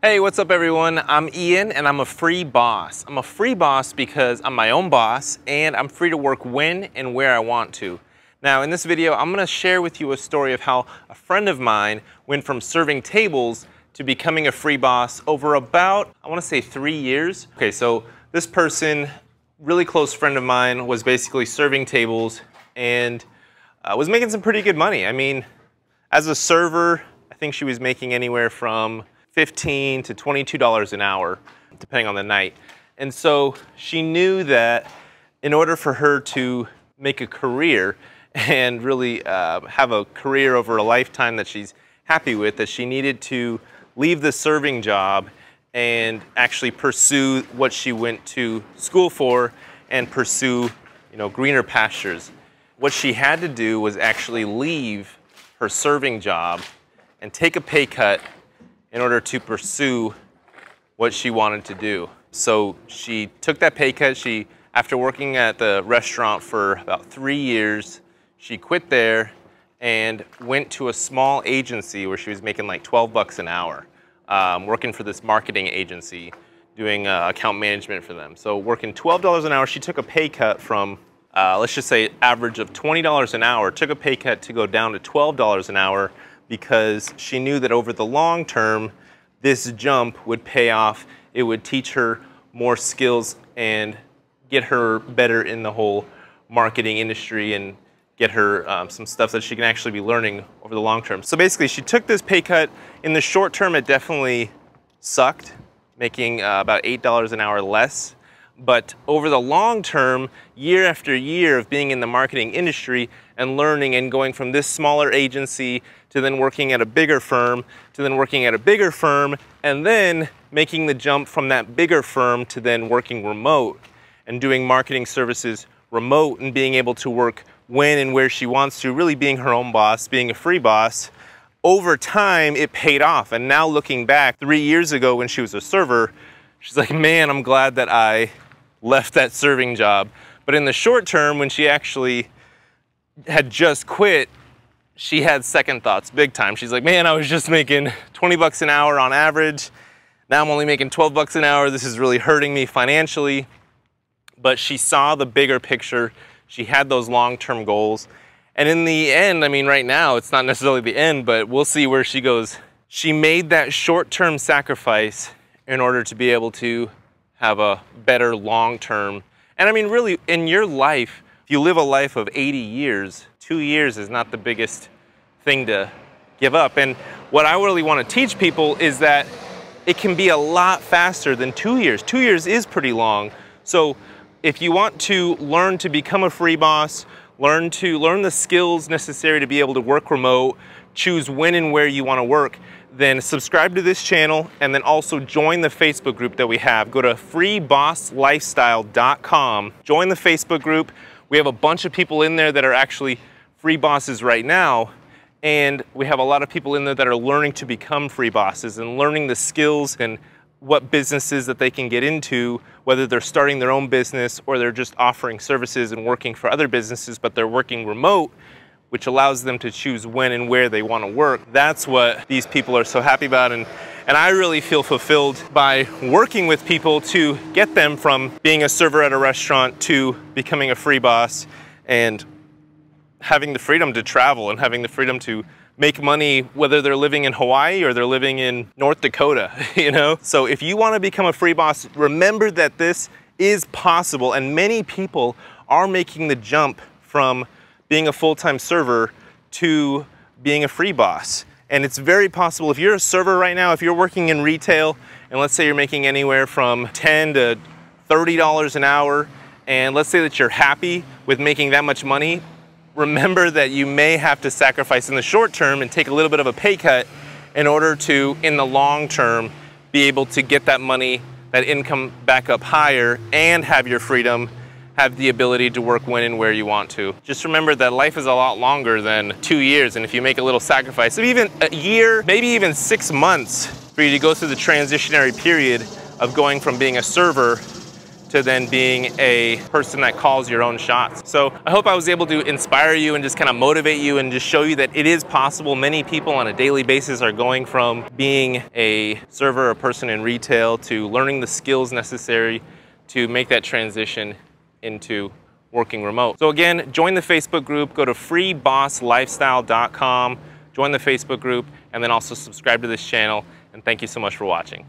Hey, what's up everyone? I'm Ian and I'm a free boss. I'm a free boss because I'm my own boss and I'm free to work when and where I want to. Now in this video, I'm gonna share with you a story of how a friend of mine went from serving tables to becoming a free boss over about, I wanna say 3 years. Okay, so this person, really close friend of mine, was basically serving tables and was making some pretty good money. I mean, as a server, I think she was making anywhere from $15 to $22 an hour, depending on the night. And so she knew that in order for her to make a career and really have a career over a lifetime that she's happy with, that she needed to leave the serving job and actually pursue what she went to school for and pursue, greener pastures. What she had to do was actually leave her serving job and take a pay cut in order to pursue what she wanted to do. So she took that pay cut. After working at the restaurant for about 3 years, she quit there and went to a small agency where she was making like 12 bucks an hour, working for this marketing agency, doing account management for them. So working $12 an hour, she took a pay cut from, let's just say average of $20 an hour, took a pay cut to go down to $12 an hour, because she knew that over the long term, this jump would pay off. It would teach her more skills and get her better in the whole marketing industry and get her some stuff that she can actually be learning over the long term. So basically, she took this pay cut. In the short term, it definitely sucked, making about $8 an hour less. But over the long term, year after year of being in the marketing industry and learning and going from this smaller agency to then working at a bigger firm, to then working at a bigger firm, and then making the jump from that bigger firm to then working remote and doing marketing services remote and being able to work when and where she wants to, really being her own boss, being a free boss. Over time, it paid off. And now looking back, 3 years ago when she was a server, she's like, man, I'm glad that I left that serving job. But in the short term, when she actually had just quit, she had second thoughts big time. She's like, man, I was just making 20 bucks an hour on average. Now I'm only making 12 bucks an hour. This is really hurting me financially. But she saw the bigger picture. She had those long-term goals. And in the end, I mean, right now, it's not necessarily the end, but we'll see where she goes. She made that short-term sacrifice in order to be able to have a better long-term. And I mean, really, in your life, if you live a life of 80 years, 2 years is not the biggest thing to give up. And what I really want to teach people is that it can be a lot faster than 2 years. 2 years is pretty long. So if you want to learn to become a free boss, learn the skills necessary to be able to work remote, choose when and where you want to work, then subscribe to this channel and then also join the Facebook group that we have. Go to freebosslifestyle.com, join the Facebook group. We have a bunch of people in there that are actually free bosses right now, and we have a lot of people in there that are learning to become free bosses and learning the skills and what businesses that they can get into, whether they're starting their own business or they're just offering services and working for other businesses, but they're working remote, which allows them to choose when and where they want to work. That's what these people are so happy about. And I really feel fulfilled by working with people to get them from being a server at a restaurant to becoming a free boss and having the freedom to travel and having the freedom to make money, whether they're living in Hawaii or they're living in North Dakota, So if you want to become a free boss, remember that this is possible, and many people are making the jump from being a full-time server to being a free boss. And it's very possible. If you're a server right now, if you're working in retail, and let's say you're making anywhere from $10 to $30 an hour, and let's say that you're happy with making that much money, remember that you may have to sacrifice in the short term and take a little bit of a pay cut in order to, in the long term, be able to get that money, that income back up higher and have your freedom, have the ability to work when and where you want to. Just remember that life is a lot longer than 2 years, and if you make a little sacrifice of even a year, maybe even 6 months for you to go through the transitionary period of going from being a server to then being a person that calls your own shots. So I hope I was able to inspire you and just kind of motivate you and just show you that it is possible. Many people on a daily basis are going from being a server, a person in retail, to learning the skills necessary to make that transition into working remote. So again, join the Facebook group, go to freebosslifestyle.com, join the Facebook group, and then also subscribe to this channel. And thank you so much for watching.